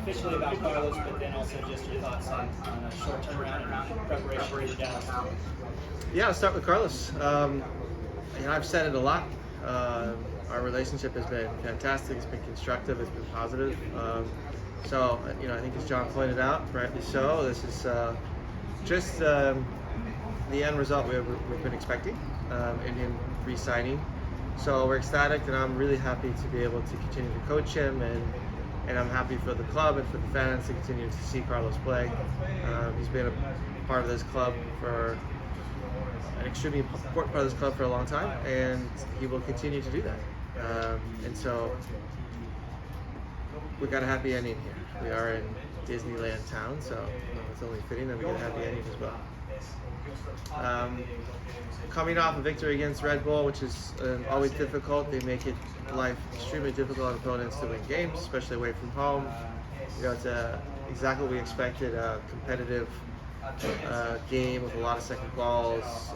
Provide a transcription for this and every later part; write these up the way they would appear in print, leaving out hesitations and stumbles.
officially about Carlos, but then also just your thoughts on a short turnaround and preparation for the Dallas. Yeah, I'll start with Carlos. I've said it a lot. Our relationship has been fantastic. It's been constructive. It's been positive. I think as John pointed out, rightly so, this is just the end result we've been expecting in him re-signing. So we're ecstatic, and I'm really happy to be able to continue to coach him, and I'm happy for the club and for the fans to continue to see Carlos play. He's been a part of this club for an extremely important part of this club for a long time, and he will continue to do that. And so we got a happy ending here. We are in Disneyland town, so it's only fitting that we get a happy ending as well. Coming off a victory against Red Bull, which is always difficult, they make it life extremely difficult on opponents to win games, especially away from home. It's exactly what we expected, a competitive game with a lot of second balls.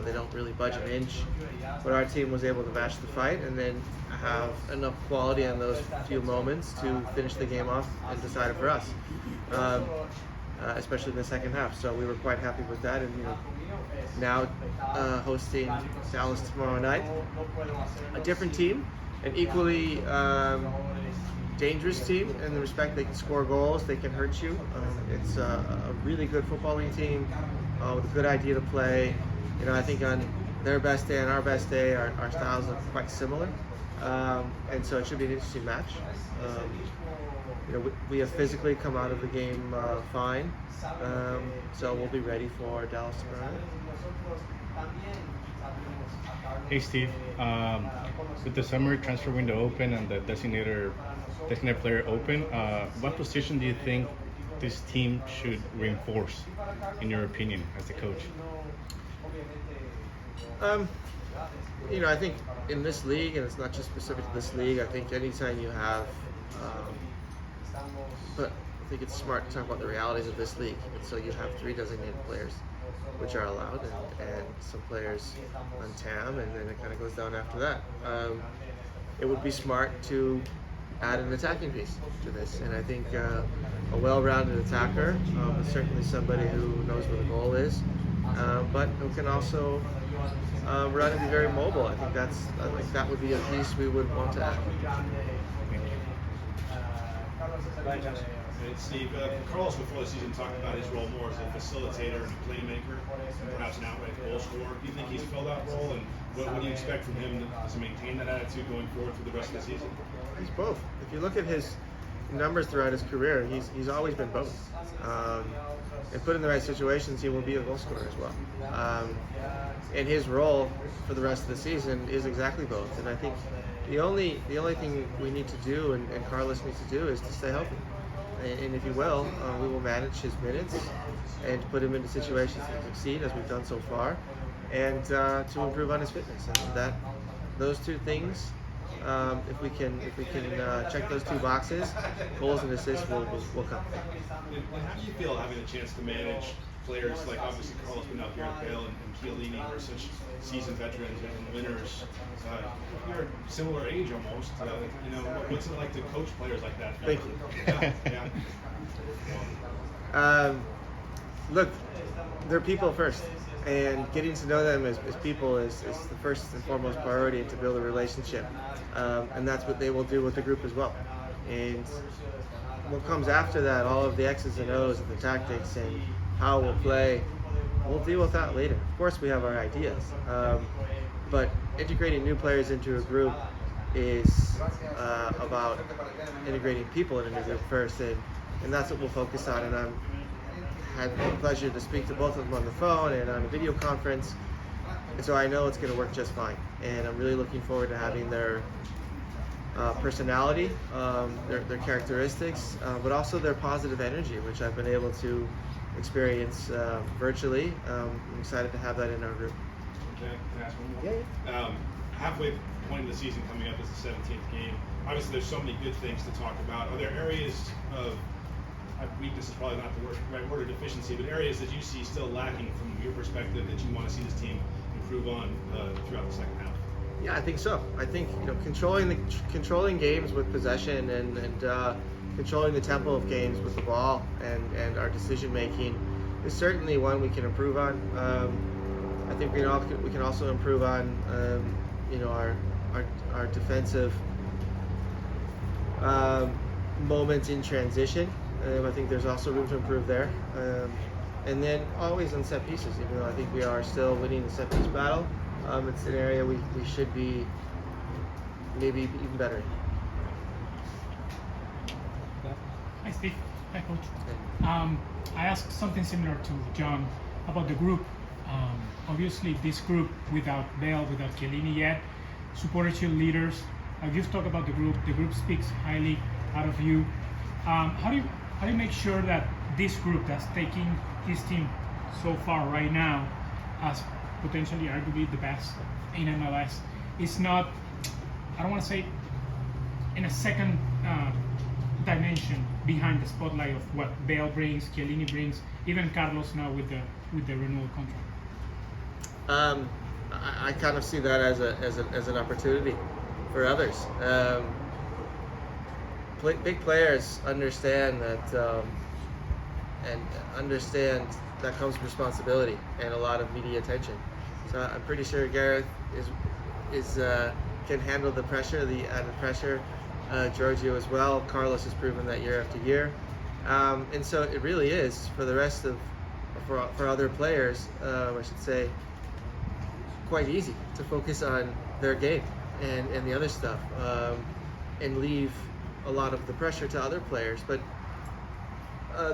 They don't really budge an inch, but our team was able to match the fight and then have enough quality in those few moments to finish the game off and decide it for us, especially in the second half. So we were quite happy with that, and now hosting Dallas tomorrow night, a different team, an equally dangerous team in the respect they can score goals, they can hurt you. It's a really good footballing team with a good idea to play. I think on their best day and our best day, our styles are quite similar, and so it should be an interesting match. We have physically come out of the game fine, so we'll be ready for Dallas tomorrow night. Hey Steve, with the summer transfer window open and the designated player open, what position do you think this team should reinforce, in your opinion, as the coach? I think in this league, and it's not just specific to this league, I think anytime you have, but I think it's smart to talk about the realities of this league. And so you have 3 designated players, which are allowed, and some players on TAM, and then it kind of goes down after that. It would be smart to add an attacking piece to this, and I think a well-rounded attacker is certainly somebody who knows where the goal is, but who can also run and be very mobile. I think that would be a piece we would want to add. Steve, Carlos before the season talked about his role more as a facilitator and a playmaker, and perhaps an outright goal scorer. Do you think he's filled that role, and what do you expect from him to maintain that attitude going forward through the rest of the season? He's both. If you look at his numbers throughout his career, he's always been both. And put in the right situations, he will be a goal scorer as well. And his role for the rest of the season is exactly both. And I think the only thing we need to do, and Carlos needs to do, is to stay healthy. And if he will, we will manage his minutes and put him into situations to succeed, as we've done so far, and to improve on his fitness. And those two things, if we can check those 2 boxes, goals and assists will come. And how do you feel having a chance to manage players like obviously Carlos been out here at Bale and Chiellini, who are such seasoned veterans and winners? You're a similar age almost. What's it like to coach players like that? Thank you. Yeah. Look, they're people first, and getting to know them as people is the first and foremost priority, and to build a relationship. And that's what they will do with the group as well. And what comes after that, all of the X's and O's and the tactics and how we'll play, we'll deal with that later. Of course, we have our ideas, but integrating new players into a group is about integrating people in a new group first, and that's what we'll focus on. And I've had the pleasure to speak to both of them on the phone and on a video conference, and so I know it's going to work just fine. And I'm really looking forward to having their personality, their characteristics, but also their positive energy, which I've been able to experience virtually. I'm excited to have that in our group. Can I ask one more? Yeah. Halfway point of the season coming up is the 17th game. Obviously, there's so many good things to talk about. Are there areas of weakness is probably not the right word, or deficiency, but areas that you see still lacking from your perspective that you want to see this team improve on throughout the second half? Yeah, I think so. I think controlling games with possession and controlling the tempo of games with the ball and our decision making is certainly one we can improve on. I think we can also improve on our defensive moments in transition. I think there's also room to improve there. And then always on set pieces, even though I think we are still winning the set piece battle, it's an area we should be maybe even better in. Hi, Steve. Hi, Coach. I asked something similar to John about the group. Obviously, this group, without Bale, without Chiellini yet, supporter cheerleaders. You've talked about the group. The group speaks highly out of you. How do you make sure that this group that's taking this team so far right now as potentially arguably the best in MLS is not, I don't want to say in a second dimension behind the spotlight of what Bale brings, Chiellini brings, even Carlos now with the renewal contract? I kind of see that as an opportunity for others. Big players understand that, and understand that comes with responsibility and a lot of media attention. So I'm pretty sure Gareth can handle the pressure, the added pressure. Giorgio as well. Carlos has proven that year after year, and so it really is for the rest of for other players, I should say, quite easy to focus on their game and the other stuff, and leave a lot of the pressure to other players. But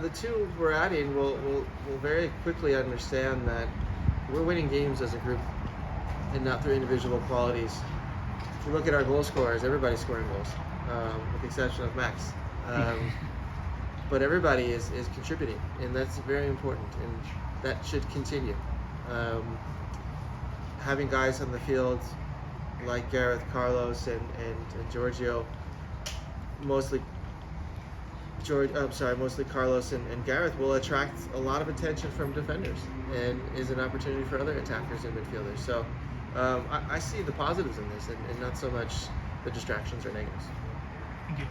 the two we're adding will very quickly understand that we're winning games as a group and not through individual qualities. If you look at our goal scorers, everybody's scoring goals, with the exception of Max. But everybody is contributing, and that's very important, and that should continue. Having guys on the field like Gareth, Carlos, and Giorgio, mostly Carlos and Gareth, will attract a lot of attention from defenders and is an opportunity for other attackers and midfielders. So I see the positives in this and not so much the distractions or negatives. Thank you.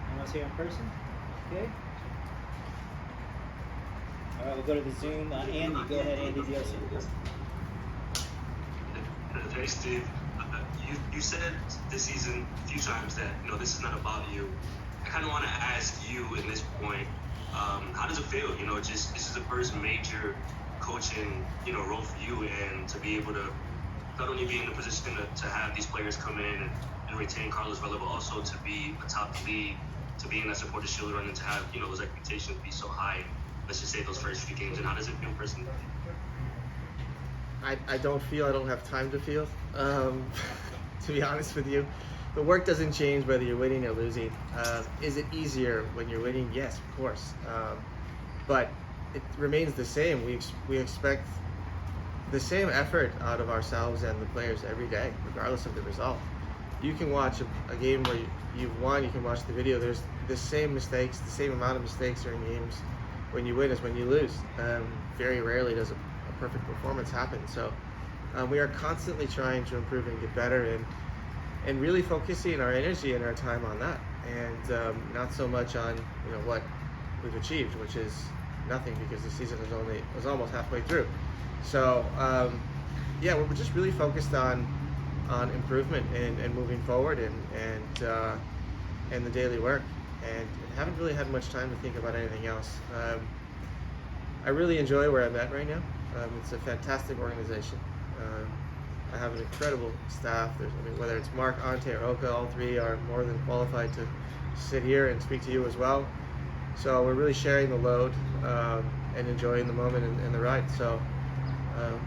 Anyone else here in person? Okay. All right, we'll go to the Zoom. Andy, go ahead, Andy Diosi. Thanks, Steve. You said this season a few times that this is not about you. I kind of want to ask you in this point, how does it feel? Just this is the first major coaching role for you, and to be able to not only be in the position to have these players come in and retain Carlos Vela, but also to be atop the league, to be in that supporter shield run, and to have those expectations be so high. Let's just say those first few games. And how does it feel personally? I don't have time to feel, to be honest with you. The work doesn't change whether you're winning or losing. Is it easier when you're winning? Yes, of course. But it remains the same. We expect the same effort out of ourselves and the players every day, regardless of the result. You can watch a game where you've won, you can watch the video. There's the same mistakes, the same amount of mistakes during games when you win as when you lose. Very rarely does a perfect performance happen. So we are constantly trying to improve and get better, and really focusing our energy and our time on that, and not so much on what we've achieved, which is nothing, because the season was almost halfway through. So we're just really focused on improvement and moving forward and the daily work, and haven't really had much time to think about anything else. I really enjoy where I'm at right now. It's a fantastic organization. I have an incredible staff. Whether it's Mark, Ante, or Oka, all three are more than qualified to sit here and speak to you as well. So we're really sharing the load and enjoying the moment and the ride. So,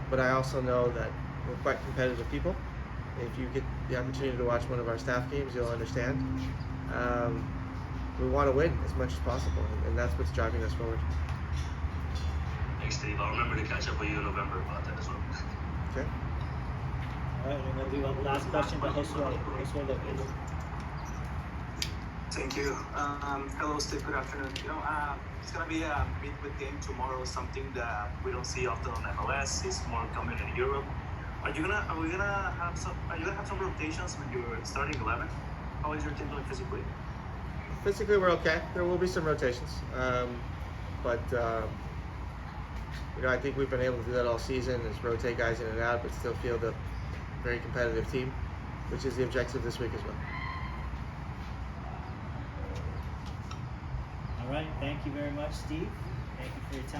but I also know that we're quite competitive people. If you get the opportunity to watch one of our staff games, you'll understand. We want to win as much as possible, and that's what's driving us forward. Thanks, Steve. I'll remember to catch up with you in November about that as well. Okay. All right, we're going to do a last question to Josue Lopez. Thank you. Hello, Steve. Good afternoon. It's gonna be a midweek game tomorrow. Something that we don't see often on MLS. It's more common in Europe. Are you gonna have some rotations when you're starting 11? How is your team doing physically? physically we're okay. There will be some rotations, but I think we've been able to do that all season, is rotate guys in and out, but still field a very competitive team, which is the objective this week as well. All right, thank you very much, Steve. Thank you for your time.